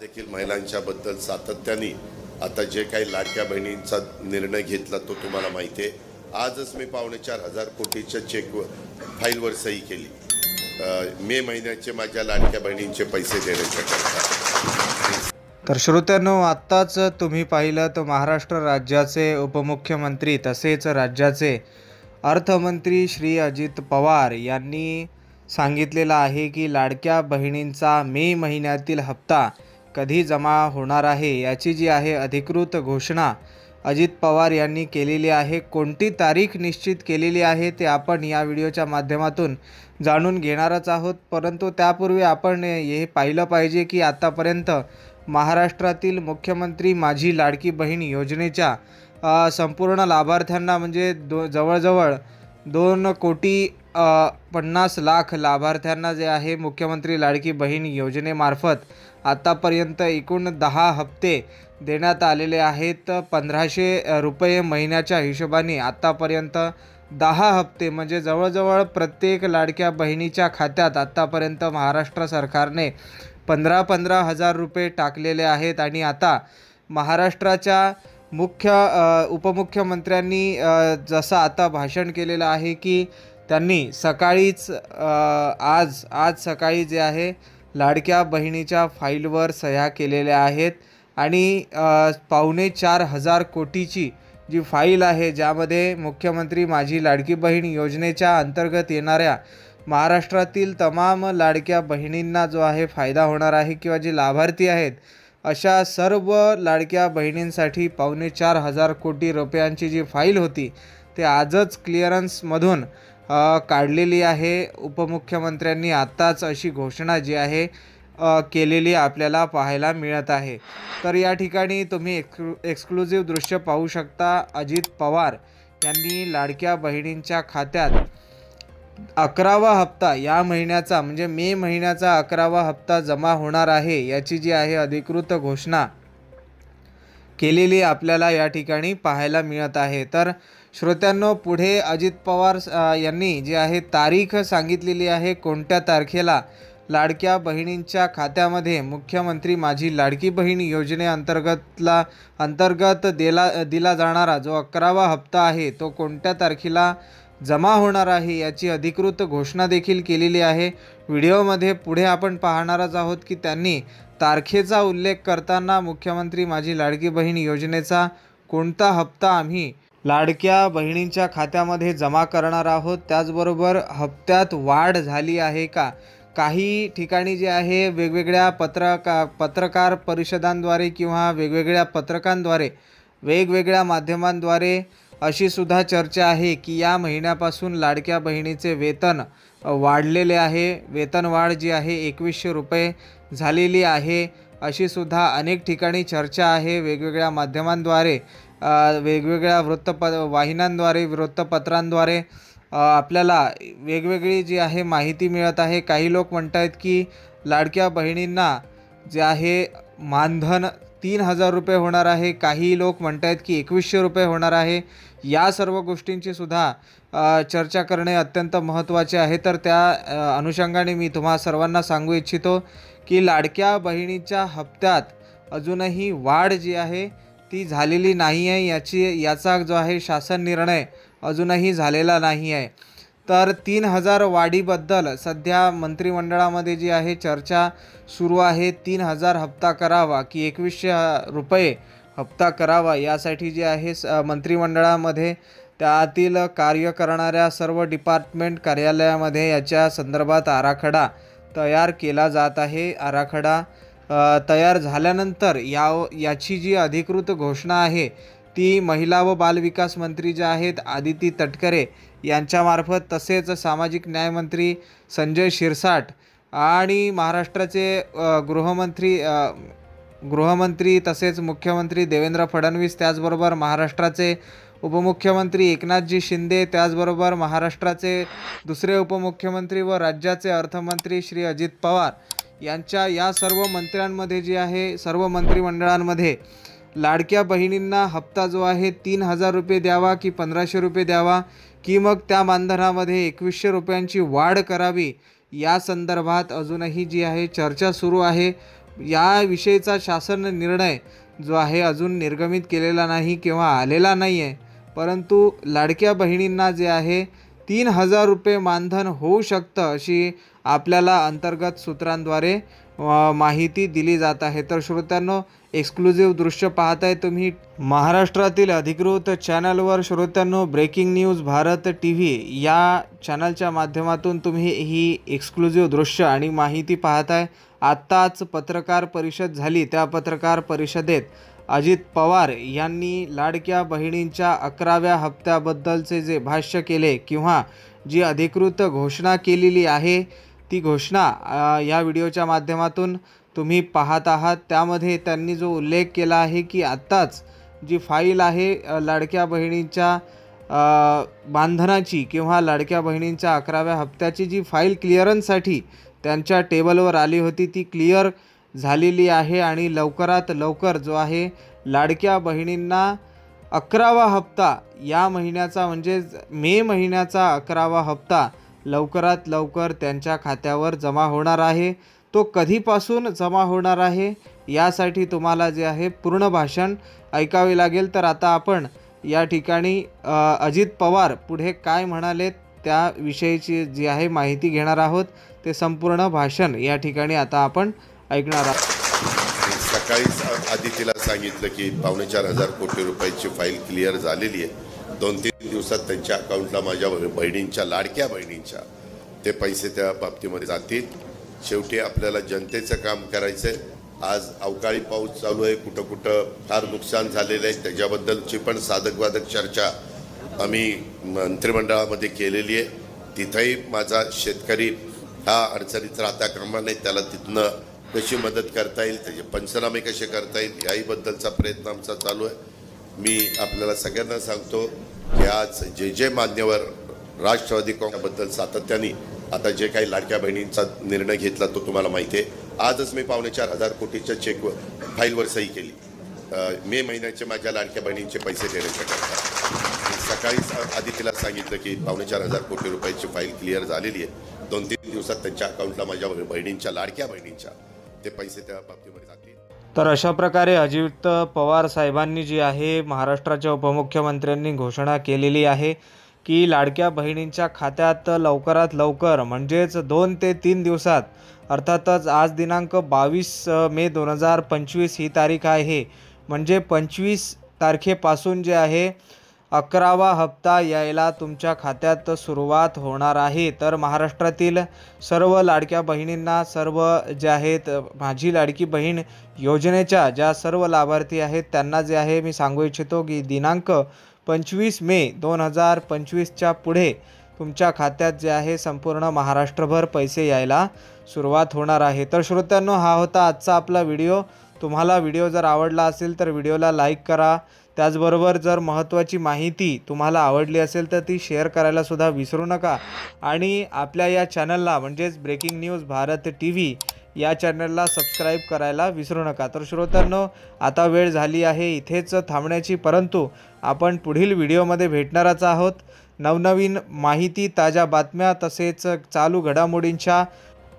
देखील महिलांच्या बद्दल सातत्याने आता जे काही लाडक्या बहिणींचा निर्णय घेतला तो तुम्हाला माहिती आहे। आजच मी 4.25 कोटीच्या चेकवर फाईलवर सही केली मे महिन्याचे माझ्या लाडक्या बहिणींचे पैसे देण्याच्या। तर श्रोत्यांनो, आत्ताच तुम्ही पाहिलं तर महाराष्ट्र राज्याचे उपमुख्यमंत्री तसेच राज्याचे अर्थमंत्री श्री अजित पवार यांनी सांगितलेलं आहे की लाडक्या बहिणींचा मे महिन्यातील हप्ता कधी जमा होणार आहे याची जी आहे अधिकृत घोषणा अजित पवार यांनी केलेली आहे। कोणती तारीख निश्चित केलेली आहे ते आपण या व्हिडिओच्या माध्यमातून जाणून घेणारच आहोत, परंतु त्यापूर्वी आपण हे पाहिलं पाहिजे की आतापर्यंत महाराष्ट्रातील मुख्यमंत्री माझी लाडकी बहीण योजनेच्या संपूर्ण लाभार्थ्यांना म्हणजे जवळजवळ 2,50,00,000 लाभार्थ्यांना जे आहे मुख्यमंत्री लाडकी बहीण योजनेमार्फत आतापर्यंत एकूण 10 हप्ते देण्यात आलेले आहेत। 1,500 रुपये महिन्याच्या हिशोबाने आतापर्यंत 10 हप्ते म्हणजे जवळजवळ प्रत्येक लाडक्या बहिणीच्या खात्यात आतापर्यंत महाराष्ट्र सरकारने 15,000 रुपये टाकलेले आहेत। आणि आता महाराष्ट्राच्या उपमुख्यमंत्र्यांनी जसं आता भाषण केलेलं आहे की त्यांनी सकाळीच आज सकाळी जे आहे लाडक्या बहिणीच्या फाईलवर सह्या केलेल्या आहेत आणि 4.25 कोटीची जी फाईल आहे ज्यामध्ये मुख्यमंत्री माझी लाडकी बहीण योजनेच्या अंतर्गत येणाऱ्या महाराष्ट्रातील तमाम लाडक्या बहिणींना जो आहे फायदा होणार आहे किंवा जे लाभार्थी आहेत अशा सर्व लाडक्या बहिणींसाठी 4.25 कोटी रुपयांची जी फाईल होती ते आजच क्लिअरन्समधून काढलेली आहे। उपमुख्यमंत्र्यांनी आत्ताच अशी घोषणा जी आहे केलेली आपल्याला पाहायला मिळत आहे। तर या ठिकाणी तुम्ही एक्सक्लुझिव्ह दृश्य पाहू शकता। अजित पवार यांनी लाडक्या बहिणींच्या खात्यात 11वा हप्ता या महिन्याचा म्हणजे मे महिन्याचा 11वा हप्ता जमा होणार आहे याची जी आहे अधिकृत घोषणा केलेली आपल्याला या ठिकाणी पाहायला मिळत आहे। तर श्रोत्यांनो, पुढे अजित पवार यांनी जी आहे तारीख सांगितलेली आहे कोणत्या तारखेला लाडक्या बहिणींच्या खात्यामध्ये मुख्यमंत्री माझी लाडकी बहीण अंतर्गत दिला जाणारा जो 11वा हप्ता आहे तो कोणत्या तारखेला जमा होणार आहे याची अधिकृत घोषणा देखील केलेली आहे। व्हिडिओमध्ये पुढे आपण पाहणारच आहोत की त्यांनी तारखेचा उल्लेख करताना मुख्यमंत्री माझी लाडकी बहीण योजनेचा कोणता हप्ता आम्ही लाडक्या बहिणींच्या खात्यामध्ये जमा करणार आहोत, त्याचबरोबर हप्त्यात वाढ झाली आहे का, काही ठिकाणी जे आहे वेगवेगळ्या पत्रकार परिषदांद्वारे किंवा वेगवेगळ्या पत्रकांद्वारे वेगवेगळ्या माध्यमांद्वारे अशी सुद्धा चर्चा आहे की या महिन्यापासून लाडक्या बहिणीचे वेतन वाढलेले आहे। वेतनवाढ जी आहे 2,100 रुपये झालेली आहे अशी सुद्धा अनेक ठिकाणी चर्चा आहे। वेगवेगळ्या माध्यमांद्वारे वेगवेगळ्या वाहिन्यांद्वारे वृत्तपत्रांद्वारे आपल्याला वेगवेगळी जी आहे माहिती मिळत आहे। काही लोक म्हणत आहेत की लाडक्या बहिणींना जे आहे मानधन 3,000 रुपये होणार आहे, काही लोक म्हणत आहेत की 2,100 रुपये होणार आहे। या सर्व गोष्टींची सुद्धा चर्चा करणे अत्यंत महत्त्वाचे आहे। तर त्या अनुषंगाने मी तुम्हा सर्वांना सांगू इच्छितो की लाडक्या बहिणीच्या हप्त्यात अजूनही वाढ जी आहे ती झालेली नाही आहे, याचा जो आहे शासन निर्णय अजूनही झालेला नाही आहे। तर 3,000 वाढीबद्दल सध्या मंत्रिमंडळामध्ये जी आहे चर्चा सुरू आहे। 3,000 हप्ता करावा की 2,100 रुपये हप्ता करावा यासाठी जे आहे मंत्रिमंडळामध्ये त्यातील कार्य करणाऱ्या सर्व डिपार्टमेंट कार्यालयामध्ये याच्या संदर्भात आराखडा तयार केला जात आहे। आराखडा तयार झाल्यानंतर याची जी अधिकृत घोषणा आहे ती महिला व बालविकास मंत्री ज्या आहेत आदिती तटकरे यांच्यामार्फत तसेच सामाजिक न्यायमंत्री संजय शिरसाट आणि महाराष्ट्राचे गृहमंत्री तसेच मुख्यमंत्री देवेंद्र फडणवीस, त्याचबरोबर महाराष्ट्राचे उपमुख्यमंत्री एकनाथजी शिंदे, त्याचबरोबर महाराष्ट्राचे दुसरे उपमुख्यमंत्री व राज्याचे अर्थमंत्री श्री अजित पवार यांच्या या सर्व मंत्र्यांमध्ये जी आहे सर्व मंत्रिमंडळांमध्ये लाडक्या बहिणींना हप्ता जो आहे 3,000 रुपये द्यावा की 1,500 रुपये द्यावा की मग त्या मानधनामध्ये 2,100 रुपयांची वाढ करावी या संदर्भात अजूनही जी आहे चर्चा सुरू आहे। याविषयीचा शासन निर्णय जो आहे अजून निर्गमित केलेला नाही किंवा आलेला नाही आहे, परंतु लाडक्या बहिणींना जे आहे 3,000 रुपये मानधन होऊ शकतं अशी आपल्याला अंतर्गत सूत्रांद्वारे माहिती दिली जात आहे। तर श्रोत्यांनो, एक्सक्लुझिव्ह दृश्य पाहताय तुम्ही महाराष्ट्रातील अधिकृत चॅनलवर। श्रोत्यांनो, ब्रेकिंग न्यूज भारत TV या चॅनलच्या माध्यमातून तुम्ही ही एक्सक्लुझिव्ह दृश्य आणि माहिती पाहताय। आत्ताच पत्रकार परिषद झाली, त्या पत्रकार परिषदेत अजित पवार यांनी लाडक्या बहिणींच्या 11व्या हप्त्याबद्दलचे जे भाष्य केले किंवा जी अधिकृत घोषणा केलेली आहे ती घोषणा या व्हिडिओच्या माध्यमातून तुम्ही पाहत आहात। त्यामध्ये त्यांनी जो उल्लेख केला आहे की आत्ताच जी फाईल आहे लाडक्या बहिणींच्या मानधनाची किंवा लाडक्या बहिणींच्या 11व्या हप्त्याची जी फाईल क्लिअरन्ससाठी त्यांच्या टेबलवर आली होती ती क्लिअर झालेली आहे आणि लवकरात लवकर जो आहे लाडक्या बहिणींना 11वा हप्ता या महिन्याचा म्हणजे मे महिन्याचा 11वा हप्ता लवकरात लवकर त्यांच्या खात्यावर जमा होणार आहे। तो कधीपासून जमा होणार आहे यासाठी तुम्हाला जे आहे पूर्ण भाषण ऐकावे लागेल। तर आता आपण या ठिकाणी अजित पवार पुढे काय म्हणाले त्याविषयीची जी आहे माहिती घेणार आहोत। ते संपूर्ण भाषण या ठिकाणी आता आपण ऐकणार आहोत। सकाळीच आदितीला सांगितलं की 4,500 कोटी रुपयाची फाईल क्लिअर झालेली आहे। 2-3 दिवसात त्यांच्या अकाउंटला माझ्या बहिणींच्या लाडक्या बहिणींच्या ते पैसे त्या बाबतीमध्ये जातील। शेवटी आपल्याला जनतेचं काम करायचं आहे। आज अवकाळी पाऊस चालू आहे, कुठं कुठं फार नुकसान झालेलं आहे, त्याच्याबद्दलची पण साधक चर्चा आम्ही मंत्रिमंडळामध्ये केलेली आहे। तिथंही माझा शेतकरी हा अडचणीत राहता कामा नये, त्याला तिथनं कशी मदत करता येईल, त्याचे पंचनामे कसे करता येईल याहीबद्दलचा प्रयत्न आमचा चालू आहे। मी आपल्याला सगळ्यांना सांगतो की आज जे मान्यवर राष्ट्रवादी काँग्रेसबद्दल सातत्याने आता जे काही लाडक्या बहिणींचा निर्णय घेतला तो तुम्हाला माहिती आहे। आजच मी 4,500 कोटीच्या चेक फाईलवर सही केली मे महिन्याचे माझ्या लाडक्या बहिणींचे पैसे देण्याच्या करता। सकाळीच आदितीला सांगितलं की 4,500 कोटी रुपयाची फाईल क्लिअर झालेली आहे। 2-3 दिवसात त्यांच्या अकाउंटला माझ्या बहिणींच्या लाडक्या बहिणींच्या ते पैसे त्या बाबतीमध्ये जातील। तर अशा प्रकारे अजित पवार साहेबांनी जी आहे महाराष्ट्राच्या उपमुख्यमंत्र्यांनी घोषणा केलेली आहे की लाडक्या बहिणींच्या खात्यात लवकरात लवकर म्हणजेच 2 ते 3 दिवसात अर्थातच आज दिनांक 22 मे 2025 ही तारीख आहे, म्हणजे 25 तारखेपासून जे आहे 11वा हप्ता यायला तुमच्या खात्यात सुरुवात होणार आहे। तर महाराष्ट्रातील सर्व लाडक्या बहिणींना, सर्व जे आहेत माझी लाडकी बहीण योजनेच्या ज्या सर्व लाभार्थी आहेत त्यांना जे आहे मी सांगू इच्छितो की दिनांक 25 मे 2025च्या पुढे तुमच्या खात्यात जे आहे संपूर्ण महाराष्ट्रभर पैसे यायला सुरुवात होणार आहे। तर श्रोत्यांनो, हा होता आजचा आपला व्हिडिओ। तुम्हाला व्हिडिओ जर आवडला असेल तर व्हिडिओला लाईक करा। त्याचबरोबर जर महत्त्वाची माहिती तुम्हाला आवडली असेल तर ती शेअर करायला सुद्धा विसरू नका आणि आपल्या या चॅनलला म्हणजेच ब्रेकिंग न्यूज भारत TV या चॅनलला सबस्क्राईब करायला विसरू नका। तर श्रोत्यांनो, आता वेळ झाली आहे इथेच थांबण्याची, परंतु आपण पुढील व्हिडिओमध्ये भेटणारच आहोत। नवनवीन माहिती, ताज्या बातम्या तसेच चालू घडामोडींच्या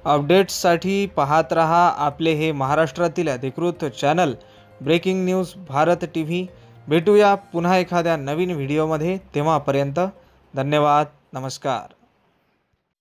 अपडेट्ससाठी पाहत रहा आपले हे महाराष्ट्रातील अधिकृत channel breaking news Bharat TV। भेटूया पुन्हा एखाद्या नवीन व्हिडिओमध्ये, तेव्हापर्यंत धन्यवाद, नमस्कार।